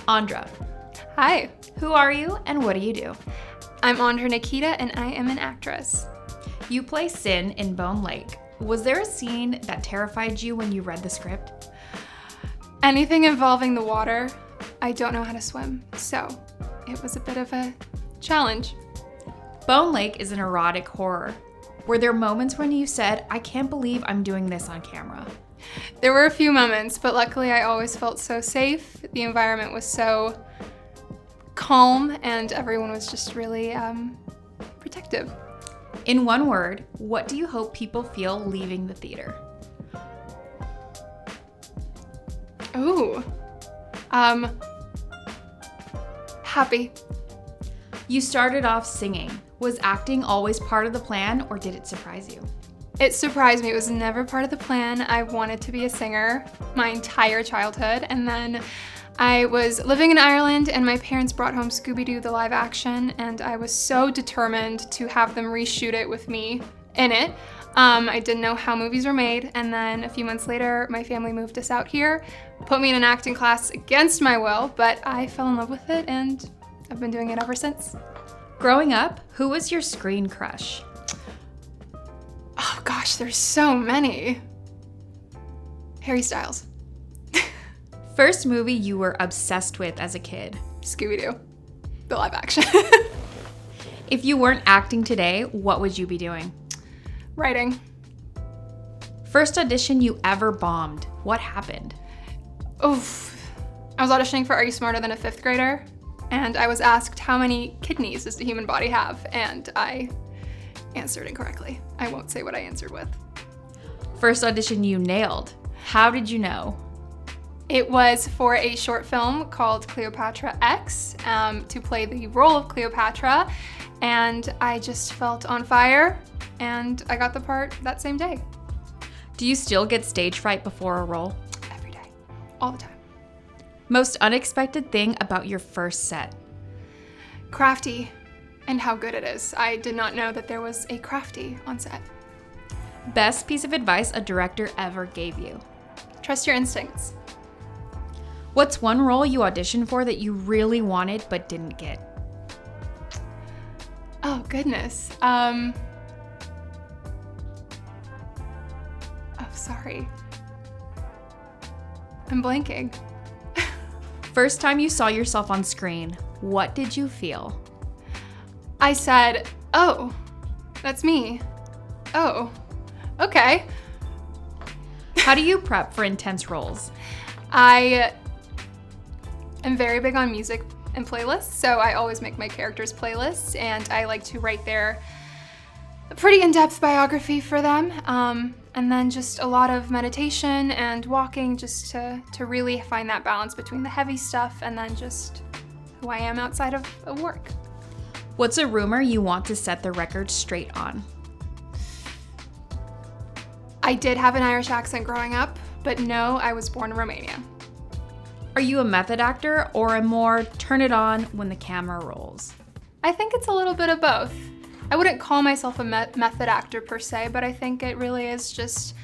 Andra, Hi, who are you and what do you do? I'm Andra Nechita and I am an actress. You play Sin in Bone Lake. Was there a scene that terrified you when you read the script? Anything involving the water, I don't know how to swim, so it was a bit of a challenge. Bone Lake is an erotic horror. Were there moments when you said, I can't believe I'm doing this on camera? There were a few moments, but luckily I always felt so safe. The environment was so calm and everyone was just really protective. In one word, what do you hope people feel leaving the theater? Ooh, happy. You started off singing. Was acting always part of the plan or did it surprise you? It surprised me. It was never part of the plan. I wanted to be a singer my entire childhood, and then I was living in Ireland and my parents brought home Scooby-Doo the live action, and I was so determined to have them reshoot it with me in it. I didn't know how movies were made, and then a few months later my family moved us out here, put me in an acting class against my will, but I fell in love with it and I've been doing it ever since. Growing up, who was your screen crush? Oh gosh, there's so many. Harry Styles. First movie you were obsessed with as a kid? Scooby-Doo, the live action. If you weren't acting today, what would you be doing? Writing. First audition you ever bombed. What happened? Oof. I was auditioning for Are You Smarter Than a Fifth Grader? And I was asked how many kidneys does the human body have? And I answered incorrectly. I won't say what I answered with. First audition you nailed. How did you know? It was for a short film called Cleopatra X to play the role of Cleopatra, and I just felt on fire, and I got the part that same day. Do you still get stage fright before a role? Every day, all the time. Most unexpected thing about your first set? Crafty, and how good it is. I did not know that there was a crafty on set. Best piece of advice a director ever gave you? Trust your instincts. What's one role you auditioned for that you really wanted but didn't get? Oh, goodness. Oh, sorry. I'm blanking. First time you saw yourself on screen, what did you feel? I said, oh, that's me. Oh, okay. How do you prep for intense roles? I am very big on music and playlists, so I always make my characters playlists, and I like to write a pretty in-depth biography for them, and then just a lot of meditation and walking just to really find that balance between the heavy stuff and then just who I am outside of work. What's a rumor you want to set the record straight on? I did have an Irish accent growing up, but no, I was born in Romania. Are you a method actor or a more turn it on when the camera rolls? I think it's a little bit of both. I wouldn't call myself a method actor per se, but I think it really is just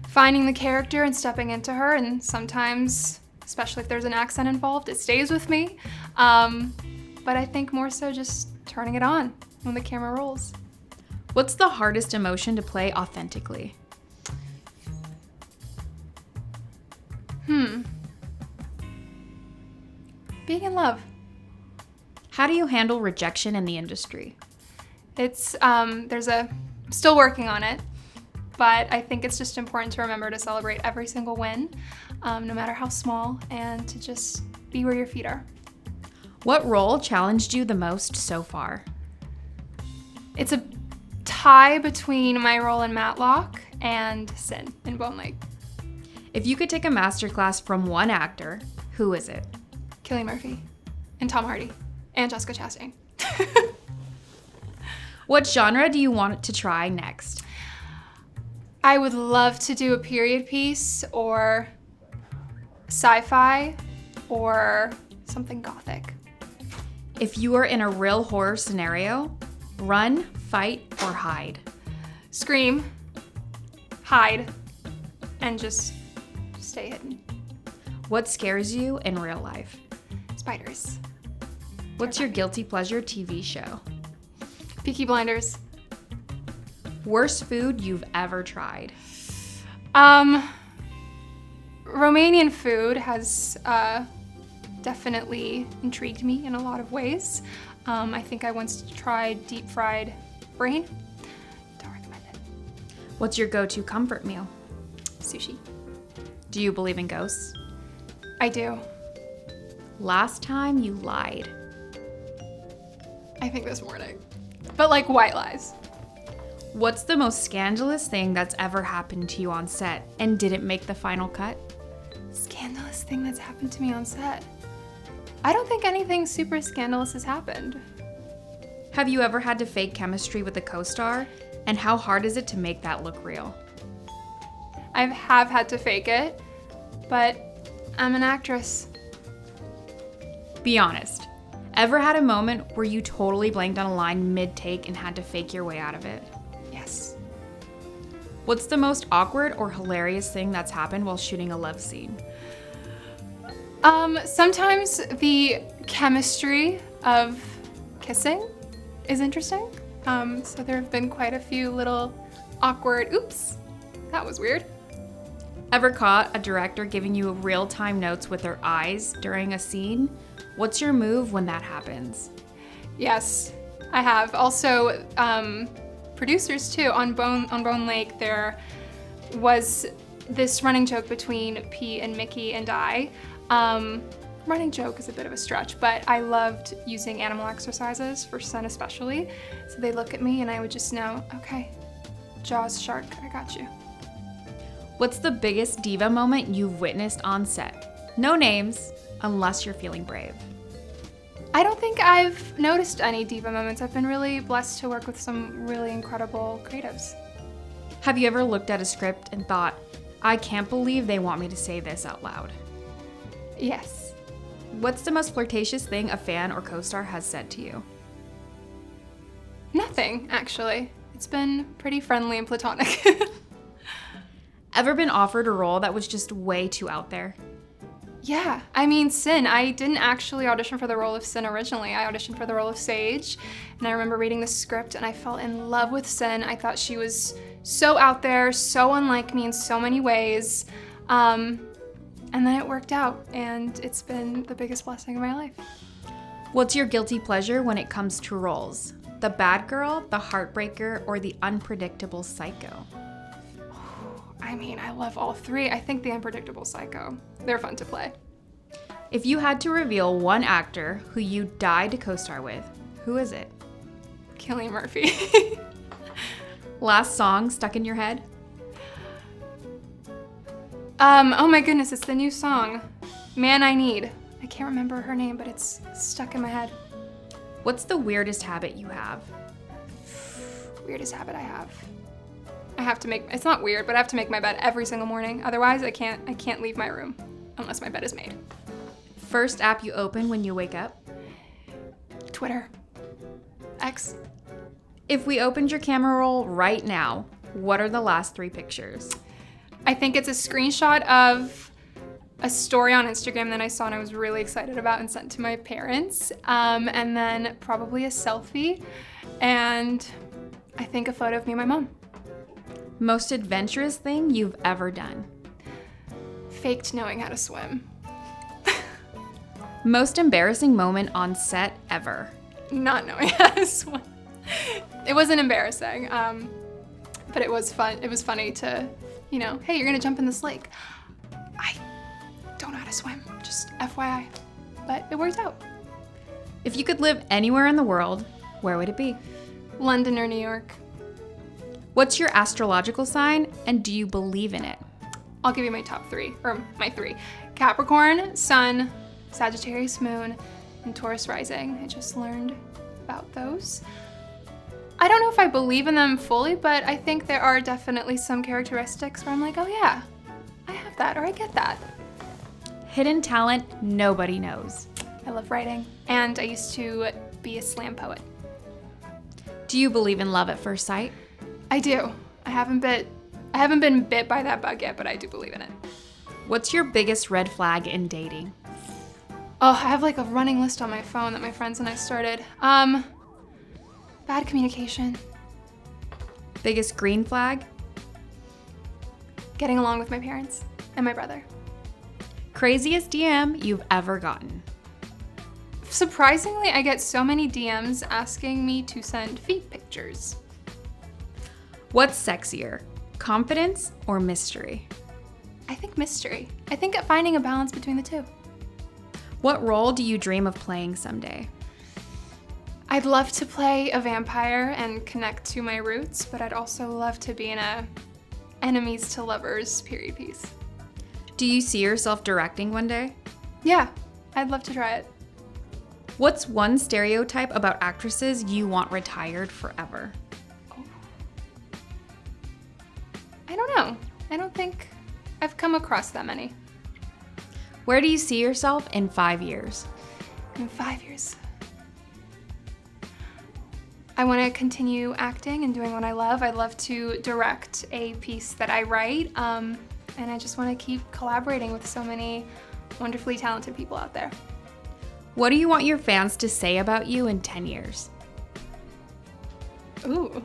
finding the character and stepping into her, and sometimes, especially if there's an accent involved, it stays with me. But I think more so just turning it on when the camera rolls. What's the hardest emotion to play authentically? Being in love. How do you handle rejection in the industry? It's, still working on it, but I think it's just important to remember to celebrate every single win, no matter how small, and to just be where your feet are. What role challenged you the most so far? It's a tie between my role in Matlock and Sin in Bone Lake. If you could take a masterclass from one actor, who is it? Cillian Murphy and Tom Hardy and Jessica Chastain. What genre do you want to try next? I would love to do a period piece or sci-fi or something gothic. If you were in a real horror scenario, run, fight, or hide? Scream, hide, and just stay hidden. What scares you in real life? Spiders. What's your guilty pleasure TV show? Peaky Blinders. Worst food you've ever tried? Romanian food has definitely intrigued me in a lot of ways. I think I once tried deep fried brain. Don't recommend it. What's your go-to comfort meal? Sushi. Do you believe in ghosts? I do. Last time you lied? I think this morning. But like white lies. What's the most scandalous thing that's ever happened to you on set and didn't make the final cut? Scandalous thing that's happened to me on set. I don't think anything super scandalous has happened. Have you ever had to fake chemistry with a co-star? And how hard is it to make that look real? I have had to fake it, but I'm an actress. Be honest. Ever had a moment where you totally blanked on a line mid-take and had to fake your way out of it? Yes. What's the most awkward or hilarious thing that's happened while shooting a love scene? Sometimes the chemistry of kissing is interesting. So there have been quite a few little awkward, oops, that was weird. Ever caught a director giving you real-time notes with their eyes during a scene? What's your move when that happens? Yes, I have. Also, producers too. On Bone Lake, there was this running joke between P and Mickey and I. Running joke is a bit of a stretch, but I loved using animal exercises for Sun especially. So they'd look at me and I would just know, okay, Jaws shark, I got you. What's the biggest diva moment you've witnessed on set? No names, unless you're feeling brave. I don't think I've noticed any diva moments. I've been really blessed to work with some really incredible creatives. Have you ever looked at a script and thought, I can't believe they want me to say this out loud? Yes. What's the most flirtatious thing a fan or co-star has said to you? Nothing, actually. It's been pretty friendly and platonic. Ever been offered a role that was just way too out there? Yeah, I mean, Sin. I didn't actually audition for the role of Sin originally. I auditioned for the role of Sage, and I remember reading the script and I fell in love with Sin. I thought she was so out there, so unlike me in so many ways. And then it worked out, and it's been the biggest blessing of my life. What's your guilty pleasure when it comes to roles? The bad girl, the heartbreaker, or the unpredictable psycho? I mean, I love all three. I think the unpredictable psycho. They're fun to play. If you had to reveal one actor who you died to co-star with, who is it? Cillian Murphy. Last song stuck in your head? Oh my goodness, it's the new song. Man I Need. I can't remember her name, but it's stuck in my head. What's the weirdest habit you have? Weirdest habit I have. I have to make, it's not weird, but I have to make my bed every single morning. Otherwise, I can't leave my room unless my bed is made. First app you open when you wake up? Twitter. X. If we opened your camera roll right now, what are the last 3 pictures? I think it's a screenshot of a story on Instagram that I saw and I was really excited about and sent to my parents. And then probably a selfie and I think a photo of me and my mom. Most adventurous thing you've ever done? Faked knowing how to swim. Most embarrassing moment on set ever? Not knowing how to swim. It wasn't embarrassing, but it was fun. It was funny to, you know, hey, you're gonna jump in this lake. I don't know how to swim, just FYI. But it worked out. If you could live anywhere in the world, where would it be? London or New York. What's your astrological sign, and do you believe in it? I'll give you my top 3, or my 3. Capricorn, Sun, Sagittarius, Moon, and Taurus rising. I just learned about those. I don't know if I believe in them fully, but I think there are definitely some characteristics where I'm like, oh yeah, I have that, or I get that. Hidden talent nobody knows. I love writing, and I used to be a slam poet. Do you believe in love at first sight? I do. I haven't been bit by that bug yet, but I do believe in it. What's your biggest red flag in dating? Oh, I have like a running list on my phone that my friends and I started. Bad communication. Biggest green flag? Getting along with my parents and my brother. Craziest DM you've ever gotten? Surprisingly, I get so many DMs asking me to send feet pictures. What's sexier, confidence or mystery? I think mystery. I think finding a balance between the two. What role do you dream of playing someday? I'd love to play a vampire and connect to my roots, but I'd also love to be in a enemies to lovers period piece. Do you see yourself directing one day? Yeah, I'd love to try it. What's one stereotype about actresses you want retired forever? I don't know. I don't think I've come across that many. Where do you see yourself in 5 years? In 5 years. I want to continue acting and doing what I love. I'd love to direct a piece that I write, and I just want to keep collaborating with so many wonderfully talented people out there. What do you want your fans to say about you in 10 years? Ooh.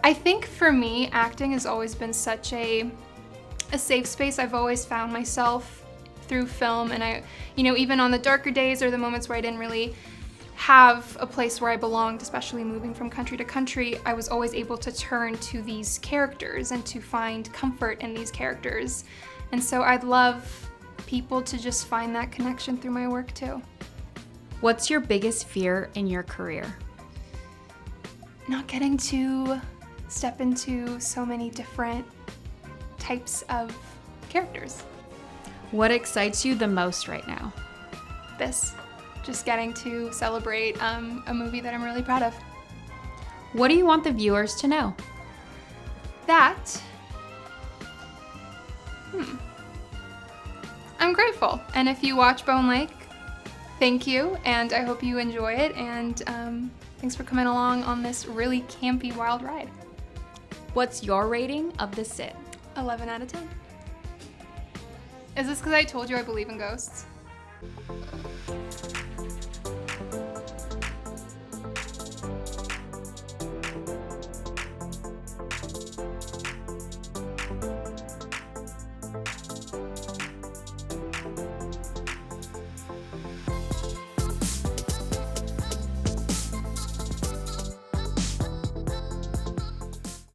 I think for me, acting has always been such a safe space. I've always found myself through film, and even on the darker days or the moments where I didn't really have a place where I belonged, especially moving from country to country, I was always able to turn to these characters and to find comfort in these characters. And so I'd love people to just find that connection through my work too. What's your biggest fear in your career? Not getting to step into so many different types of characters. What excites you the most right now? This. Just getting to celebrate a movie that I'm really proud of. What do you want the viewers to know? That. I'm grateful. And if you watch Bone Lake, thank you, and I hope you enjoy it, and thanks for coming along on this really campy, wild ride. What's your rating of The Sit? 11 out of 10. Is this because I told you I believe in ghosts?